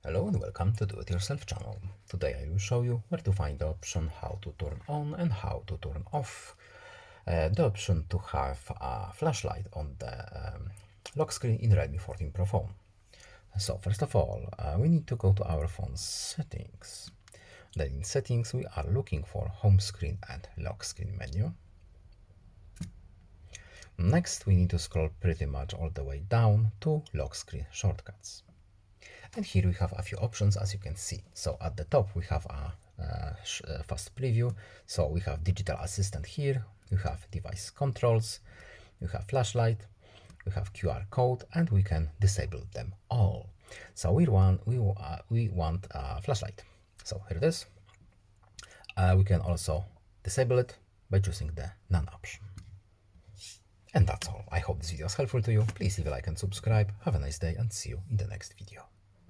Hello and welcome to Do It Yourself channel. Today I will show you where to find the option how to turn on and how to turn off the option to have a flashlight on the lock screen in Realme 14 Pro phone. So first of all, we need to go to our phone's settings. Then in settings we are looking for home screen and lock screen menu. Next we need to scroll pretty much all the way down to lock screen shortcuts. And here we have a few options, as you can see. So at the top we have a fast preview. So we have digital assistant here, we have device controls, we have flashlight, we have QR code, and we can disable them all. So we want a flashlight. So here it is. We can also disable it by choosing the none option. And that's all. I hope this video was helpful to you. Please leave a like and subscribe. Have a nice day and see you in the next video.